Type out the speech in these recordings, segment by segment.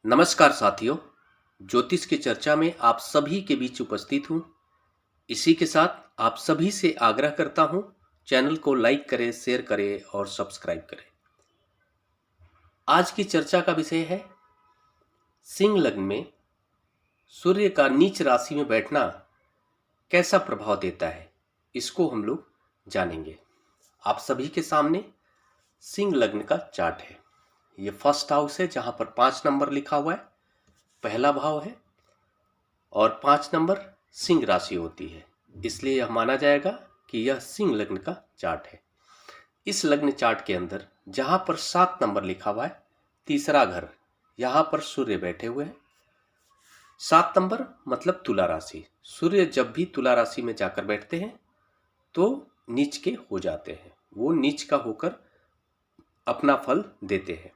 नमस्कार साथियों, ज्योतिष की चर्चा में आप सभी के बीच उपस्थित हूँ। इसी के साथ आप सभी से आग्रह करता हूँ, चैनल को लाइक करें, शेयर करें और सब्सक्राइब करें। आज की चर्चा का विषय है सिंह लग्न में सूर्य का नीच राशि में बैठना कैसा प्रभाव देता है, इसको हम लोग जानेंगे। आप सभी के सामने सिंह लग्न का चार्ट है। ये फर्स्ट हाउस है जहां पर 5 नंबर लिखा हुआ है, पहला भाव है और 5 नंबर सिंह राशि होती है, इसलिए यह माना जाएगा कि यह सिंह लग्न का चार्ट है। इस लग्न चार्ट के अंदर जहां पर 7 नंबर लिखा हुआ है, तीसरा घर, यहां पर सूर्य बैठे हुए हैं। 7 नंबर मतलब तुला राशि। सूर्य जब भी तुला राशि में जाकर बैठते हैं तो नीच के हो जाते हैं, वो नीच का होकर अपना फल देते हैं।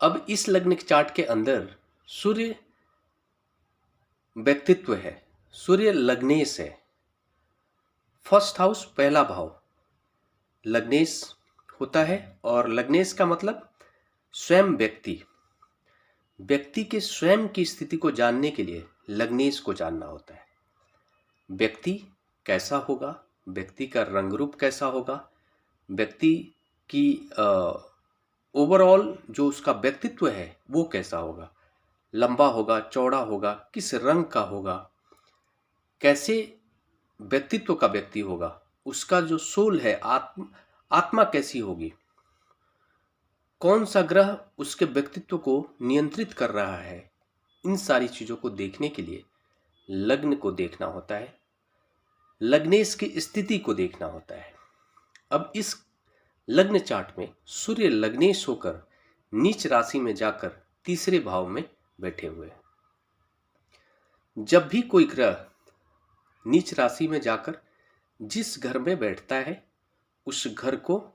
अब इस लग्न चार्ट के अंदर सूर्य व्यक्तित्व है, सूर्य लग्नेश है। फर्स्ट हाउस पहला भाव लग्नेश होता है और लग्नेश का मतलब स्वयं व्यक्ति के स्वयं की स्थिति को जानने के लिए लग्नेश को जानना होता है। व्यक्ति कैसा होगा, व्यक्ति का रंग रूप कैसा होगा, व्यक्ति की ओवरऑल जो उसका व्यक्तित्व है वो कैसा होगा, लंबा होगा, चौड़ा होगा, किस रंग का होगा, कैसे व्यक्तित्व का व्यक्ति होगा, उसका जो सोल है, आत्मा कैसी होगी, कौन सा ग्रह उसके व्यक्तित्व को नियंत्रित कर रहा है, इन सारी चीजों को देखने के लिए लग्न को देखना होता है, लग्नेश की स्थिति को देखना होता है। अब इस लग्न चार्ट में सूर्य लग्नेश होकर नीच राशि में जाकर तीसरे भाव में बैठे हुए हैं। जब भी कोई ग्रह नीच राशि में जाकर जिस घर में बैठता है उस घर को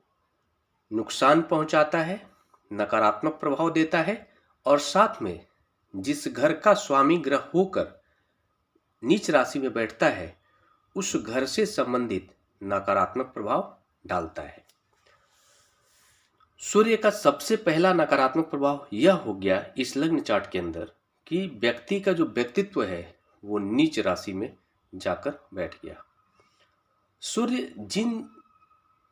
नुकसान पहुंचाता है, नकारात्मक प्रभाव देता है और साथ में जिस घर का स्वामी ग्रह होकर नीच राशि में बैठता है उस घर से संबंधित नकारात्मक प्रभाव डालता है। सूर्य का सबसे पहला नकारात्मक प्रभाव यह हो गया इस लग्न चार्ट के अंदर कि व्यक्ति का जो व्यक्तित्व है वो नीच राशि में जाकर बैठ गया। सूर्य जिन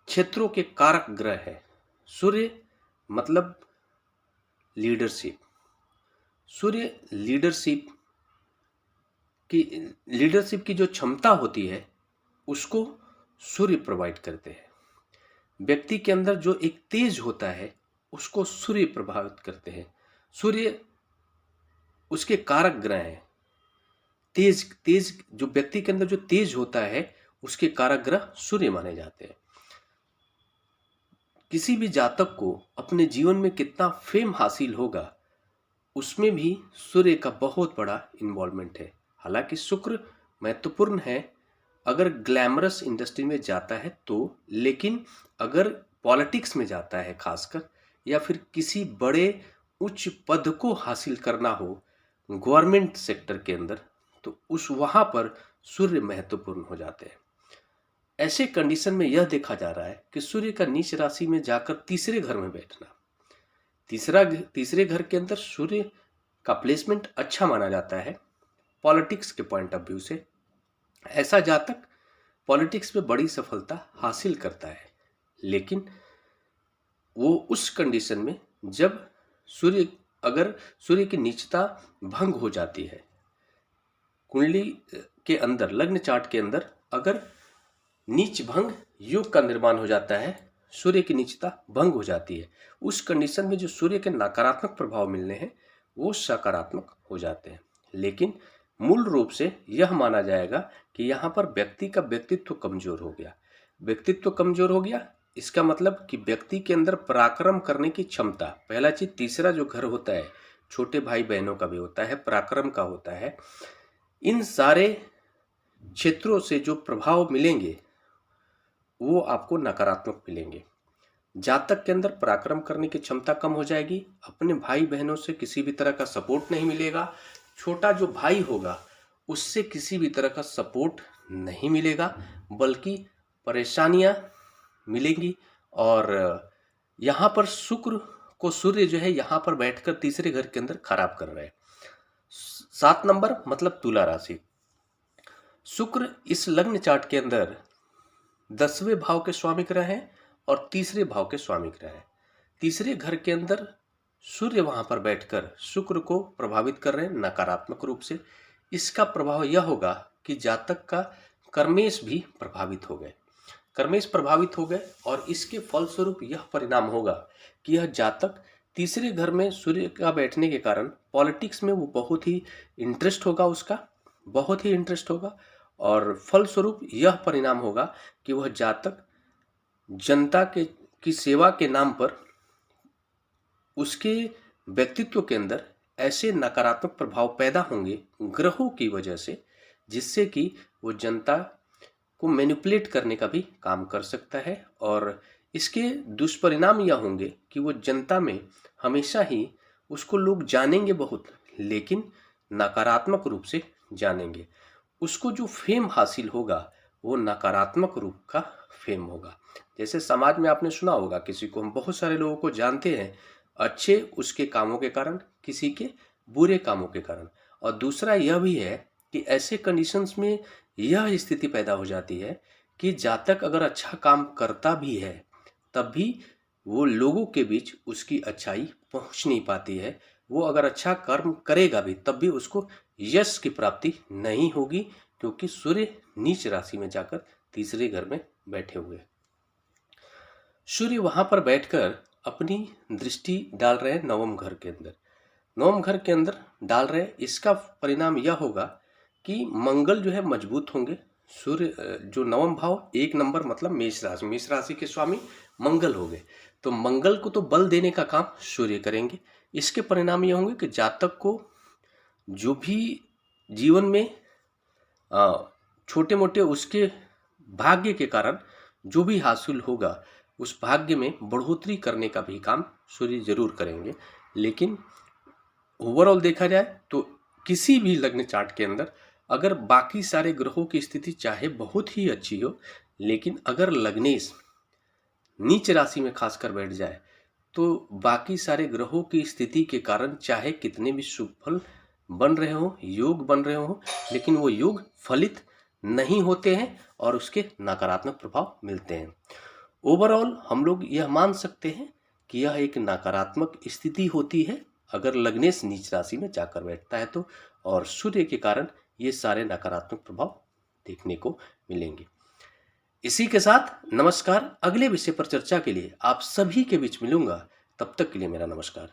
क्षेत्रों के कारक ग्रह है, सूर्य मतलब लीडरशिप, सूर्य लीडरशिप की जो क्षमता होती है उसको सूर्य प्रोवाइड करते हैं। व्यक्ति के अंदर जो एक तेज होता है उसको सूर्य प्रभावित करते हैं। सूर्य उसके कारक ग्रह हैं। तेज जो व्यक्ति के अंदर जो तेज होता है उसके कारक ग्रह सूर्य माने जाते हैं। किसी भी जातक को अपने जीवन में कितना फेम हासिल होगा उसमें भी सूर्य का बहुत बड़ा इन्वॉल्वमेंट है। हालांकि शुक्र महत्वपूर्ण है अगर ग्लैमरस इंडस्ट्री में जाता है तो, लेकिन अगर पॉलिटिक्स में जाता है खासकर, या फिर किसी बड़े उच्च पद को हासिल करना हो गवर्नमेंट सेक्टर के अंदर, तो वहां पर सूर्य महत्वपूर्ण हो जाते हैं। ऐसे कंडीशन में यह देखा जा रहा है कि सूर्य का नीच राशि में जाकर तीसरे घर में बैठना, तीसरे घर के अंदर सूर्य का प्लेसमेंट अच्छा माना जाता है पॉलिटिक्स के पॉइंट ऑफ व्यू से। ऐसा जातक पॉलिटिक्स में बड़ी सफलता हासिल करता है, लेकिन वो उस कंडीशन में जब अगर सूर्य की नीचता भंग हो जाती है, कुंडली के अंदर लग्न चार्ट के अंदर अगर नीच भंग योग का निर्माण हो जाता है, सूर्य की नीचता भंग हो जाती है, उस कंडीशन में जो सूर्य के नकारात्मक प्रभाव मिलने हैं वो सकारात्मक हो जाते हैं। लेकिन मूल रूप से यह माना जाएगा कि यहाँ पर व्यक्ति का व्यक्तित्व कमजोर हो गया। व्यक्तित्व कमजोर हो गया इसका मतलब कि व्यक्ति के अंदर पराक्रम करने की क्षमता, पहला चीज। तीसरा जो घर होता है छोटे भाई बहनों का भी होता है, पराक्रम का होता है। इन सारे क्षेत्रों से जो प्रभाव मिलेंगे वो आपको नकारात्मक मिलेंगे। जातक के अंदर पराक्रम करने की क्षमता कम हो जाएगी, अपने भाई बहनों से किसी भी तरह का सपोर्ट नहीं मिलेगा, छोटा जो भाई होगा उससे किसी भी तरह का सपोर्ट नहीं मिलेगा, बल्कि परेशानियां मिलेंगी। और यहाँ पर शुक्र को सूर्य जो है यहाँ पर बैठकर तीसरे घर के अंदर खराब कर रहा है। 7 नंबर मतलब तुला राशि। शुक्र इस लग्न चार्ट के अंदर 10वें भाव के स्वामी ग्रह हैं और तीसरे भाव के स्वामी ग्रह हैं। तीसरे घर के अंदर सूर्य वहां पर बैठकर शुक्र को प्रभावित कर रहे हैं नकारात्मक रूप से। इसका प्रभाव यह होगा कि जातक का कर्मेश भी प्रभावित हो गए। कर्मेश प्रभावित हो गए और इसके फलस्वरूप यह परिणाम होगा कि यह जातक तीसरे घर में सूर्य का बैठने के कारण पॉलिटिक्स में वो बहुत ही इंटरेस्ट होगा, उसका बहुत ही इंटरेस्ट होगा और फलस्वरूप यह परिणाम होगा कि वह जातक जनता की सेवा के नाम पर उसके व्यक्तित्व के अंदर ऐसे नकारात्मक प्रभाव पैदा होंगे ग्रहों की वजह से, जिससे कि वो जनता को मैनिपुलेट करने का भी काम कर सकता है। और इसके दुष्परिणाम यह होंगे कि वो जनता में हमेशा ही उसको लोग जानेंगे बहुत, लेकिन नकारात्मक रूप से जानेंगे। उसको जो फेम हासिल होगा वो नकारात्मक रूप का फेम होगा। जैसे समाज में आपने सुना होगा, किसी को हम बहुत सारे लोगों को जानते हैं अच्छे उसके कामों के कारण, किसी के बुरे कामों के कारण। और दूसरा यह भी है कि ऐसे कंडीशंस में यह स्थिति पैदा हो जाती है कि जातक अगर अच्छा काम करता भी है तब भी वो लोगों के बीच उसकी अच्छाई पहुंच नहीं पाती है। वो अगर अच्छा कर्म करेगा भी तब भी उसको यश की प्राप्ति नहीं होगी, क्योंकि सूर्य नीच राशि में जाकर तीसरे घर में बैठे हुए। सूर्य वहां पर बैठकर अपनी दृष्टि डाल रहे हैं नवम घर के अंदर। नवम घर के अंदर डाल रहे हैं, इसका परिणाम यह होगा कि मंगल जो है मजबूत होंगे। सूर्य जो नवम भाव 1 नंबर मतलब मेष राशि, मेष राशि के स्वामी मंगल हो गए, तो मंगल को तो बल देने का काम सूर्य करेंगे। इसके परिणाम यह होंगे कि जातक को जो भी जीवन में छोटे मोटे उसके भाग्य के कारण जो भी हासिल होगा उस भाग्य में बढ़ोतरी करने का भी काम सूर्य जरूर करेंगे। लेकिन ओवरऑल देखा जाए तो किसी भी लग्न चार्ट के अंदर अगर बाकी सारे ग्रहों की स्थिति चाहे बहुत ही अच्छी हो, लेकिन अगर लग्नेश नीच राशि में खासकर बैठ जाए तो बाकी सारे ग्रहों की स्थिति के कारण चाहे कितने भी शुभ फल बन रहे हो, योग बन रहे हो, लेकिन वो योग फलित नहीं होते हैं और उसके नकारात्मक प्रभाव मिलते हैं। ओवरऑल हम लोग यह मान सकते हैं कि यह एक नकारात्मक स्थिति होती है अगर लग्नेश नीच राशि में जाकर बैठता है तो, और सूर्य के कारण ये सारे नकारात्मक प्रभाव देखने को मिलेंगे। इसी के साथ नमस्कार। अगले विषय पर चर्चा के लिए आप सभी के बीच मिलूंगा, तब तक के लिए मेरा नमस्कार।